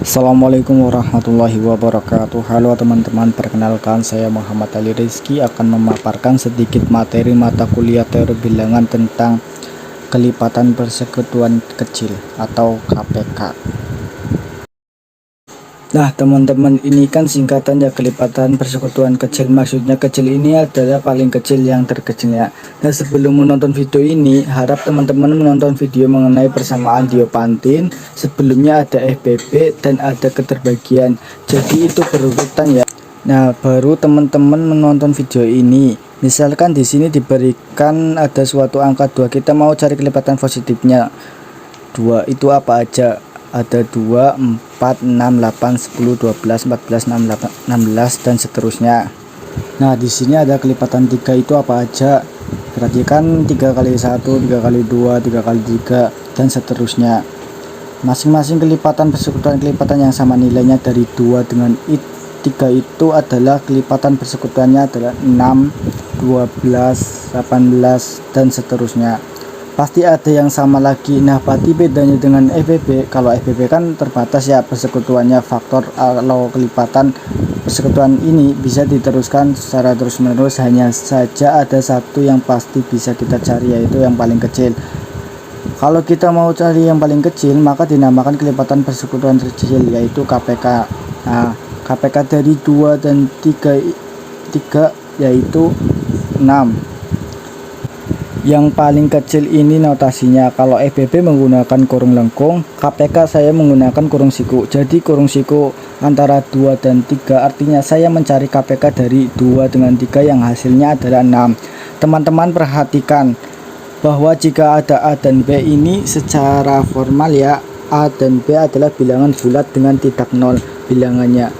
Assalamualaikum warahmatullahi wabarakatuh. Halo teman-teman, perkenalkan saya Muhammad Ali Rizky akan memaparkan sedikit materi mata kuliah teori bilangan tentang kelipatan persekutuan kecil atau KPK. Nah teman-teman, ini kan singkatannya kelipatan persekutuan kecil. Maksudnya kecil ini adalah paling kecil yang terkecilnya. Nah sebelum menonton video ini, harap teman-teman menonton video mengenai persamaan Diopantin. Sebelumnya ada FBB dan ada keterbagian, jadi itu berurutan ya. Nah baru teman-teman menonton video ini. Misalkan di sini diberikan ada suatu angka 2, kita mau cari kelipatan positifnya. 2 itu apa aja? Ada 2, 4, 6, 8, 10, 12, 14, 16 dan seterusnya. Nah di sini ada kelipatan 3 itu apa aja? Berarti kan 3 kali 1, 3 kali 2, 3 kali 3 dan seterusnya. Masing-masing kelipatan persekutuan kelipatan yang sama nilainya dari 2 dengan 3 itu adalah kelipatan persekutuannya adalah 6, 12, 18 dan seterusnya. Pasti ada yang sama lagi. Nah berarti bedanya dengan FBB, kalau FBB kan terbatas ya persekutuannya faktor. Kalau kelipatan persekutuan ini bisa diteruskan secara terus menerus, hanya saja ada satu yang pasti bisa kita cari, yaitu yang paling kecil. Kalau kita mau cari yang paling kecil, maka dinamakan kelipatan persekutuan kecil, yaitu KPK. Nah KPK dari 2 dan 3 yaitu 6. Yang paling kecil ini notasinya, kalau FBB menggunakan kurung lengkung, KPK saya menggunakan kurung siku. Jadi kurung siku antara 2 dan 3, artinya saya mencari KPK dari 2 dengan 3 yang hasilnya adalah 6. Teman-teman perhatikan bahwa jika ada A dan B ini secara formal ya, A dan B adalah bilangan bulat dengan tidak nol bilangannya,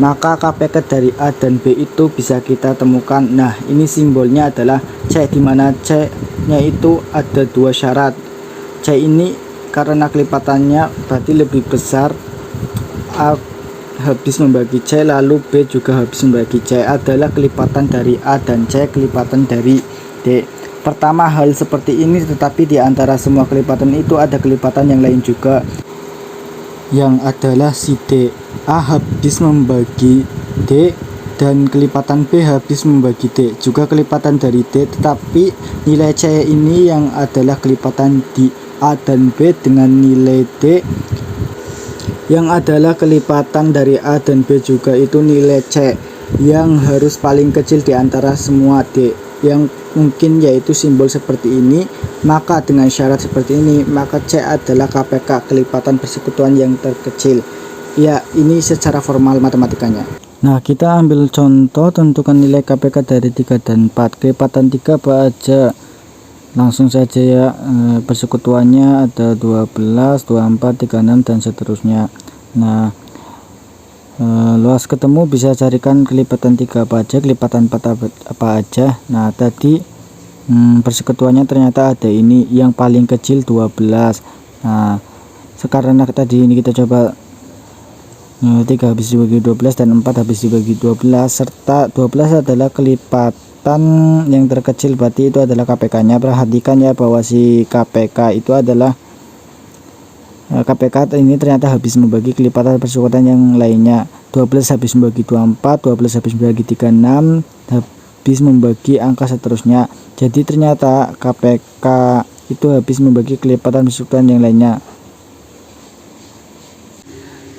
maka KPK dari A dan B itu bisa kita temukan. Nah ini simbolnya adalah C, dimana C nya itu ada 2 syarat. C ini karena kelipatannya berarti lebih besar, A habis membagi C, lalu B juga habis membagi C, adalah kelipatan dari A dan C kelipatan dari D. Pertama hal seperti ini, tetapi di antara semua kelipatan itu ada kelipatan yang lain juga, yang adalah si D. A habis membagi D dan kelipatan B habis membagi D, juga kelipatan dari D, tetapi nilai C ini yang adalah kelipatan di A dan B dengan nilai D yang adalah kelipatan dari A dan B juga, itu nilai C yang harus paling kecil di antara semua D yang mungkin, yaitu simbol seperti ini. Maka dengan syarat seperti ini, maka C adalah KPK, kelipatan persekutuan yang terkecil. Ya ini secara formal matematikanya. Nah kita ambil contoh, tentukan nilai KPK dari 3 dan 4. Kelipatan 3 apa aja? Langsung saja ya, persekutuannya ada 12, 24, 36 dan seterusnya. Nah luas ketemu, bisa carikan kelipatan 3 apa aja, kelipatan 4 apa aja. Nah tadi persekutuannya ternyata ada ini, yang paling kecil 12. Nah sekarang tadi ini kita coba 3 habis dibagi 12 dan 4 habis dibagi 12, serta 12 adalah kelipatan yang terkecil, berarti itu adalah KPK nya. Perhatikan ya bahwa si KPK itu adalah KPK ini ternyata habis membagi kelipatan persekutuan yang lainnya. 12 habis membagi 24, 12 habis membagi 36, habis membagi angka seterusnya. Jadi ternyata KPK itu habis membagi kelipatan persekutuan yang lainnya.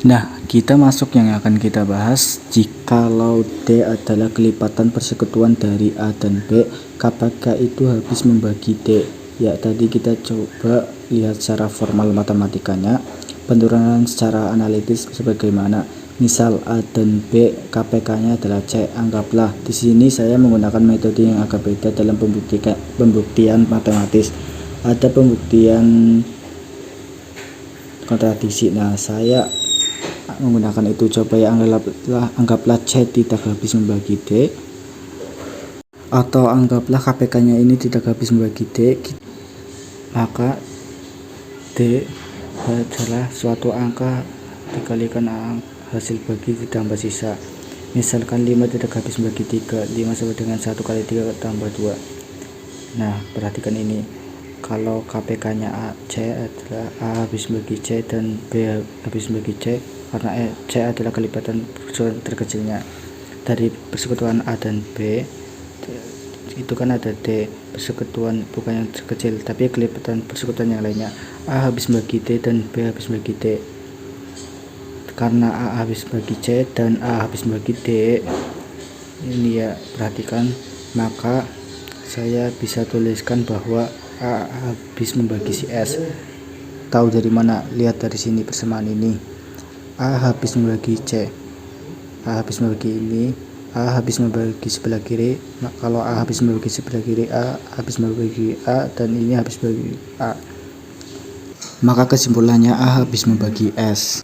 Nah kita masuk yang akan kita bahas. Jikalau D adalah kelipatan persekutuan dari A dan B, KPK itu habis membagi D. Ya tadi kita coba lihat secara formal matematikanya, penurunan secara analitis sebagaimana. Misal A dan B KPK nya adalah C, anggaplah di sini saya menggunakan metode yang agak beda dalam pembuktian matematis. Ada pembuktian kontradiksi. Nah saya menggunakan itu. Coba ya, anggaplah C tidak habis membagi D, atau anggaplah KPK nya ini tidak habis membagi D, maka D adalah suatu angka dikalikan hasil bagi ditambah sisa. Misalkan 5 tidak habis membagi 3, 5 sama dengan 1 kali 3 tambah 2. Nah perhatikan ini, kalau KPK nya C adalah A habis membagi C dan B habis membagi C, karena C adalah kelipatan persekutuan terkecilnya dari persekutuan A dan B. Itu kan ada D, persekutuan bukan yang terkecil tapi kelipatan persekutuan yang lainnya. A habis bagi D dan B habis bagi D. Karena A habis bagi C dan A habis bagi D, ini ya, perhatikan, maka saya bisa tuliskan bahwa A habis membagi si S. Tahu dari mana? Lihat dari sini persamaan ini. A habis membagi C, A habis membagi ini, A habis membagi sebelah kiri. Nah, kalau A habis membagi sebelah kiri, A habis membagi A, dan ini habis membagi A. Maka kesimpulannya A habis membagi S.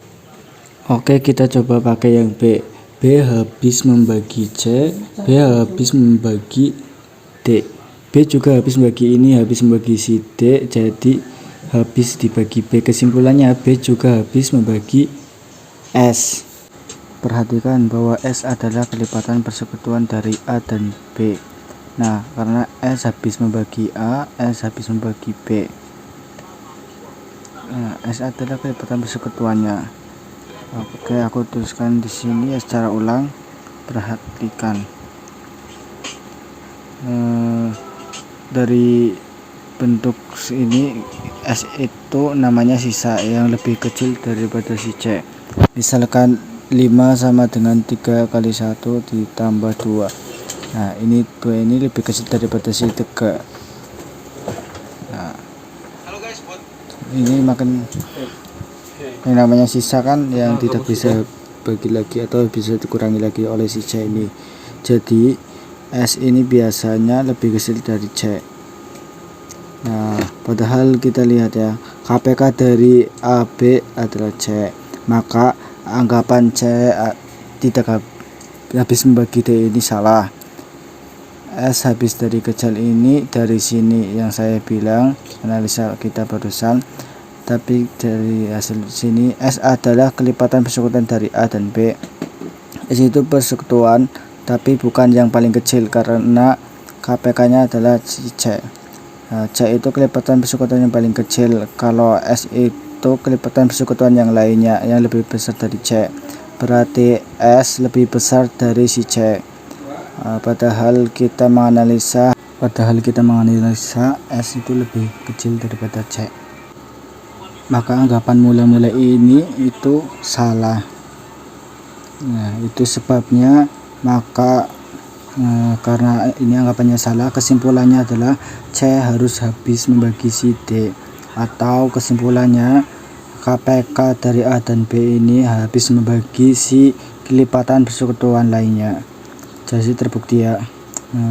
Oke, kita coba pakai yang B. B habis membagi C, B habis membagi D. B juga habis membagi ini, habis membagi si D, jadi habis dibagi B. Kesimpulannya B juga habis membagi S. Perhatikan bahwa S adalah kelipatan persekutuan dari A dan B. Nah, karena S habis membagi A, S habis membagi B. Nah, S adalah kelipatan persekutuannya. Oke, aku tuliskan di sini ya secara ulang. Perhatikan. Dari bentuk ini S itu namanya sisa yang lebih kecil daripada si C. Misalkan 5 sama dengan 3 kali 1 ditambah 2. Nah, ini 2 ini lebih kecil daripada si 3. Nah, ini makin yang namanya sisa kan yang tidak bisa bagi lagi atau bisa dikurangi lagi oleh si C ini. Jadi S ini biasanya lebih kecil dari C. Nah, padahal kita lihat ya, KPK dari AB adalah C, maka anggapan C tidak habis membagi D ini salah. S habis dari kecil ini dari sini yang saya bilang analisa kita barusan. Tapi dari hasil sini S adalah kelipatan persekutuan dari A dan B. S itu persekutuan tapi bukan yang paling kecil karena KPK-nya adalah C. Nah, C itu kelipatan persekutuan yang paling kecil. Kalau S itu kelipatan persekutuan yang lainnya yang lebih besar dari C. Berarti S lebih besar dari si C. Padahal kita menganalisa S itu lebih kecil daripada C. Maka anggapan mula-mula ini itu salah. Nah, itu sebabnya. Maka karena ini anggapannya salah, kesimpulannya adalah C harus habis membagi si D, atau kesimpulannya KPK dari A dan B ini habis membagi si kelipatan persekutuan lainnya. Jadi terbukti ya.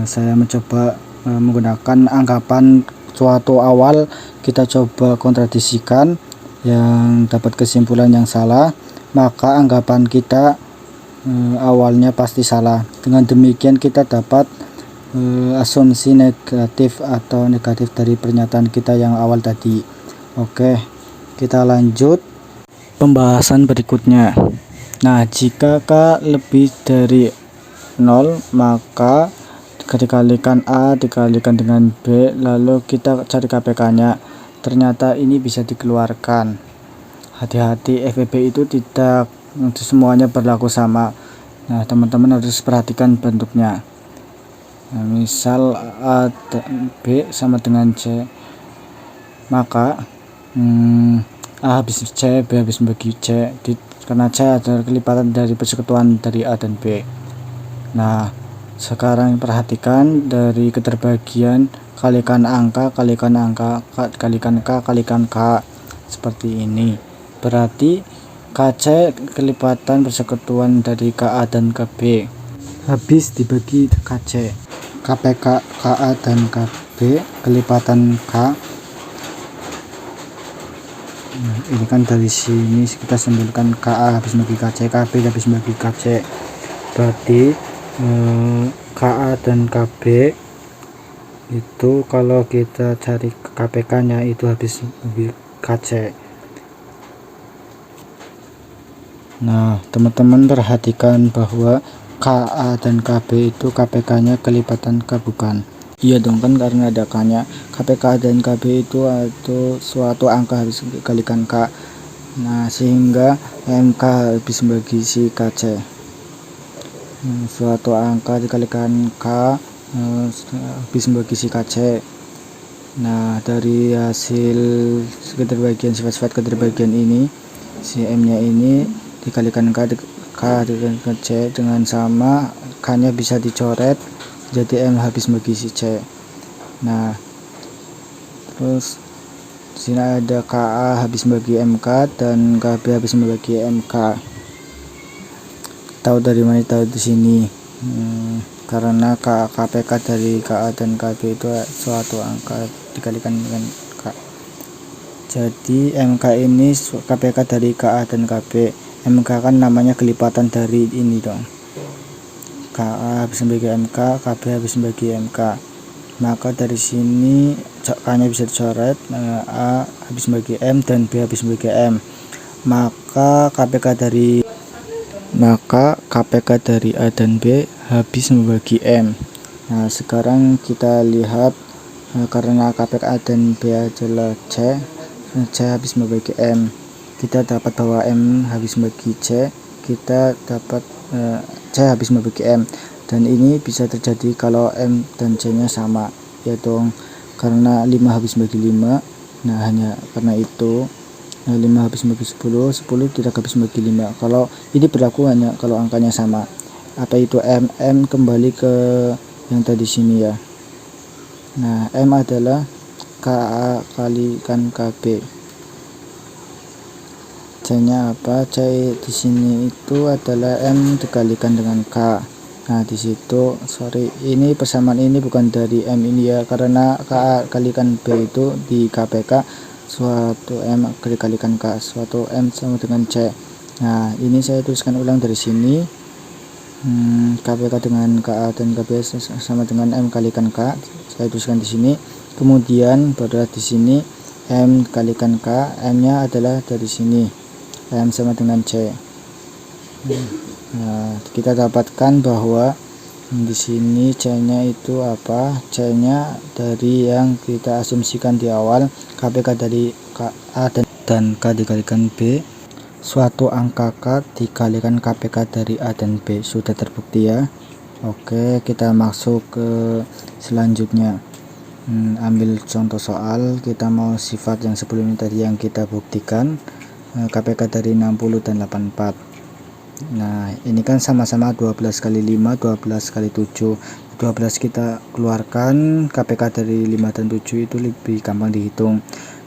Saya mencoba menggunakan anggapan suatu awal, kita coba kontradisikan yang dapat kesimpulan yang salah, maka anggapan kita awalnya pasti salah. Dengan demikian kita dapat asumsi negatif atau negatif dari pernyataan kita yang awal tadi. Oke, kita lanjut pembahasan berikutnya. Nah, jika K lebih dari 0, maka dikalikan A dikalikan dengan B, lalu kita cari KPK-nya. Ternyata ini bisa dikeluarkan. Hati-hati, FEB itu tidak semuanya berlaku sama. Nah, teman-teman harus perhatikan bentuknya. Nah, misal A dan B sama dengan C, maka A habis C, B habis membagi C, karena C adalah kelipatan dari persekutuan dari A dan B. Nah, sekarang perhatikan dari keterbagian kalikan angka, kalikan K, kalikan K seperti ini. Berarti KC kelipatan persekutuan dari KA dan KB habis dibagi KC. KPK KA dan KB kelipatan K. Ini kan dari sini kita simpulkan KA habis bagi KC, KB habis bagi KC. Berarti KA dan KB itu kalau kita cari KPK-nya itu habis bagi KC. Nah, teman-teman perhatikan bahwa KA dan KB itu KPK-nya kelipatan K, bukan? Iya dong, kan karena ada K-nya. KPK dan KB itu suatu angka harus dikalikan K. Nah, sehingga MK habis bagi si KC. Suatu angka dikalikan K habis bagi si KC. Nah, dari hasil keterbagian sifat-sifat keterbagian ini, si M nya ini dikalikan K dikalikan C dengan sama, K nya bisa dicoret jadi M habis bagi si C. Nah, terus sini ada KA habis bagi MK dan KB habis bagi MK. Tahu dari mana? Tahu di sini. Karena KPK dari KA dan KB itu suatu angka dikalikan dengan K. Jadi MK ini KPK dari KA dan KB. MK kan namanya kelipatan dari ini dong. KA habis bagi MK, KB habis bagi MK. Maka dari sini K-nya bisa dicoret, A habis bagi M dan B habis bagi M. Maka KPK dari A dan B habis membagi M. Nah, sekarang kita lihat karena KPK A dan B adalah C habis membagi M. Kita dapat bahwa M habis membagi C, kita dapat C habis membagi M. Dan ini bisa terjadi kalau M dan C nya sama, yaitu karena 5 habis bagi 5. Nah, hanya karena itu 5 habis bagi 10 tidak habis bagi 5. Kalau ini berlaku hanya kalau angkanya sama. Apa itu M? M kembali ke yang tadi sini ya. Nah, M adalah KA kalikan KB. C nya apa? C di sini itu adalah M dikalikan dengan K. Nah, di situ ini persamaan ini bukan dari M ini ya, karena K kalikan B itu di KPK suatu M dikalikan K, suatu M sama dengan C. Nah, ini saya tuliskan ulang dari sini. KPK dengan KA dan KB sama dengan M kalikan K. Saya tuliskan di sini. Kemudian baru di sini M kalikan K, M-nya adalah dari sini. M sama dengan C. Nah, kita dapatkan bahwa di sini C-nya itu apa? C-nya dari yang kita asumsikan di awal, KPK dari A dan K dikalikan B, suatu angka K dikalikan KPK dari A dan B. Sudah terbukti ya. Oke, kita masuk ke selanjutnya. Ambil contoh soal, kita mau sifat yang sebelumnya tadi yang kita buktikan, KPK dari 60 dan 84. Nah, ini kan sama-sama 12 kali 5, 12 kali 7. 12 kita keluarkan, KPK dari 5 dan 7 itu lebih gampang dihitung.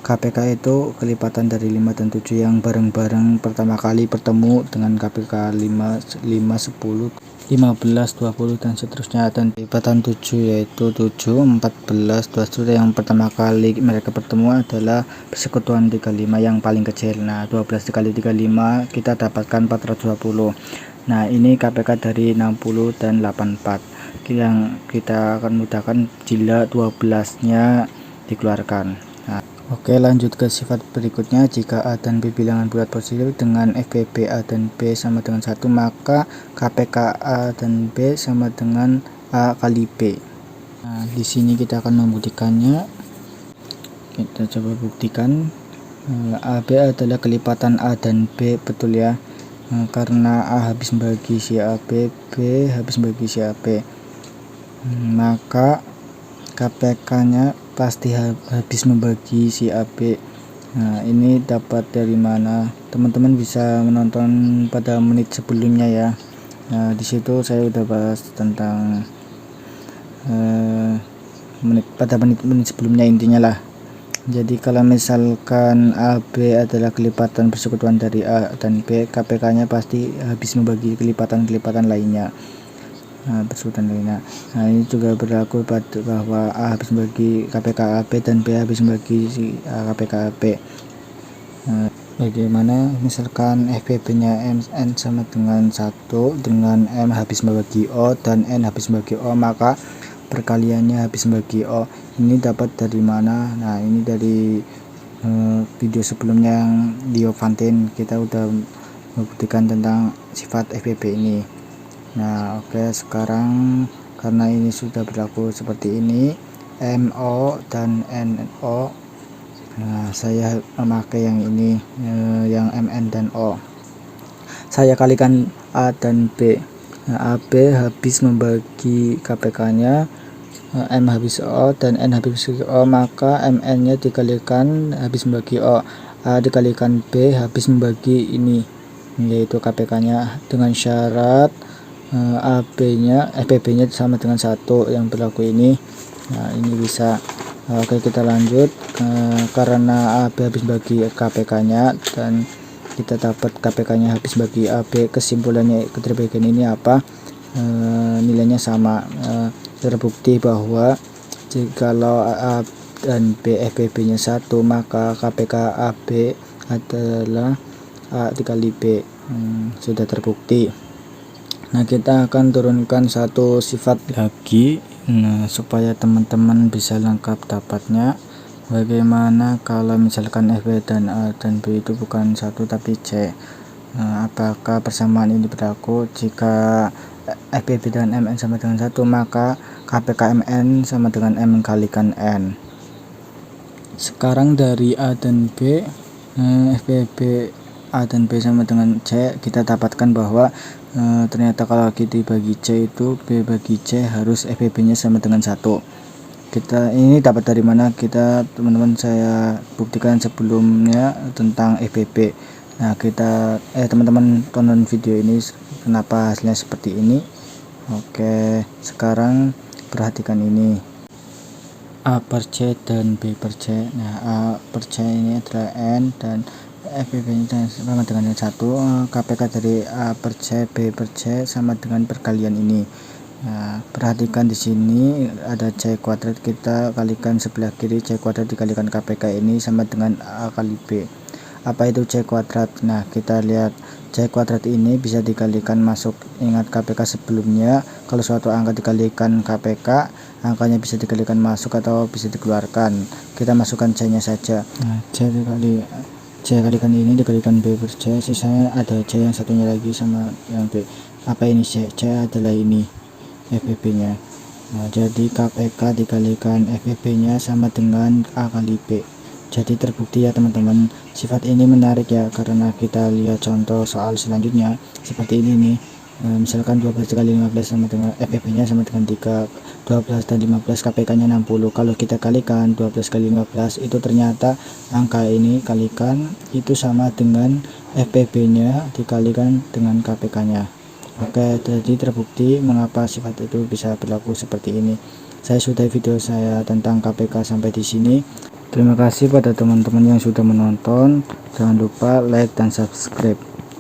KPK itu kelipatan dari 5 dan 7 yang bareng-bareng pertama kali bertemu dengan KPK 5, 10, 15, 20 dan seterusnya, dan kelipatan 7 yaitu 7, 14, 20. Yang pertama kali mereka bertemu adalah persekutuan 35 yang paling kecil. Nah, 12 dikali 35 kita dapatkan 420. Nah, ini KPK dari 60 dan 84 yang kita akan mudahkan jika 12 nya dikeluarkan. Nah, oke, lanjut ke sifat berikutnya. Jika A dan B bilangan bulat positif dengan FBB A dan B sama dengan 1, maka KPK A dan B sama dengan A kali B. Nah, di sini kita akan membuktikannya. Kita coba buktikan. AB adalah kelipatan A dan B, betul ya. Karena A habis bagi si AB, B habis bagi si AB, maka KPK nya pasti habis membagi si AB. Nah, ini dapat dari mana? Teman-teman bisa menonton pada menit sebelumnya ya. Nah, di situ saya udah bahas tentang menit sebelumnya intinya lah. Jadi kalau misalkan AB adalah kelipatan persekutuan dari A dan B, KPK nya pasti habis membagi kelipatan-kelipatan lainnya. Persekutuan lainnya. Nah, ini juga berlaku pada bahwa A habis membagi KPK AB dan B habis membagi si KPK AB. Nah, bagaimana misalkan FBB nya N sama dengan 1 dengan M habis membagi O dan N habis membagi O, maka perkaliannya habis membagi O. Ini dapat dari mana? Nah, ini dari video sebelumnya yang Diophantine kita udah membuktikan tentang sifat FBB ini. Nah, oke, sekarang karena ini sudah berlaku seperti ini, MO dan NO Nah, saya memakai yang ini, yang MN dan O. Saya kalikan A dan B. Nah, AB habis membagi KPK-nya, M habis O dan N habis O, maka MN-nya dikalikan habis membagi O. A dikalikan B habis membagi ini, yaitu KPK-nya, dengan syarat AB-nya, FPB-nya sama dengan 1 yang berlaku ini. Nah, ini bisa. Oke, kita lanjut. Karena AB habis bagi KPK-nya dan kita dapat KPK-nya habis bagi AB, kesimpulannya keterbagian ini apa? Nilainya sama. Terbukti bahwa jikalau A dan B FPB-nya 1, maka KPK AB adalah A dikali B. Sudah terbukti. Nah, kita akan turunkan satu sifat lagi, supaya teman-teman bisa lengkap dapatnya. Bagaimana kalau misalkan FB dan A dan B itu bukan 1 tapi C? Apakah persamaan ini berlaku? Jika FBB dan MN sama dengan 1, maka KPK MN sama dengan M kalikan N. Sekarang dari A dan B, FBB A dan B sama dengan C, kita dapatkan bahwa ternyata kalau kita bagi C itu B bagi C harus FBB nya sama dengan 1. Kita ini dapat dari mana? Kita teman-teman saya buktikan sebelumnya tentang FBB. Nah, kita teman-teman tonton video ini kenapa hasilnya seperti ini. Oke, sekarang perhatikan ini, A per C dan B per C. Nah, A per C ini adalah N dan FBB nya sama dengan 1. KPK dari A per C B per C sama dengan perkalian ini. Nah, perhatikan di sini ada C kuadrat, kita kalikan sebelah kiri, C kuadrat dikalikan KPK ini sama dengan A kali B. Apa itu C kuadrat? Nah, kita lihat C kuadrat ini bisa dikalikan masuk. Ingat KPK sebelumnya, kalau suatu angka dikalikan KPK, angkanya bisa dikalikan masuk atau bisa dikeluarkan. Kita masukkan C nya saja. Nah, C kalikan ini dikalikan B per C, sisanya ada C yang satunya lagi sama yang B. Apa ini C? C adalah ini FBB nya. Nah, jadi KPK dikalikan FBB nya sama dengan A kali B. Jadi terbukti ya teman-teman. Sifat ini menarik ya, karena kita lihat contoh soal selanjutnya seperti ini nih. Misalkan 12 kali 15 sama dengan FBB nya sama dengan 3, 12 dan 15 KPK nya 60. Kalau kita kalikan 12 kali 15 itu ternyata angka ini kalikan itu sama dengan FBB nya dikalikan dengan KPK nya. Oke, jadi terbukti mengapa sifat itu bisa berlaku seperti ini. Saya sudah video saya tentang KPK sampai di sini. Terima kasih pada teman-teman yang sudah menonton. Jangan lupa like dan subscribe.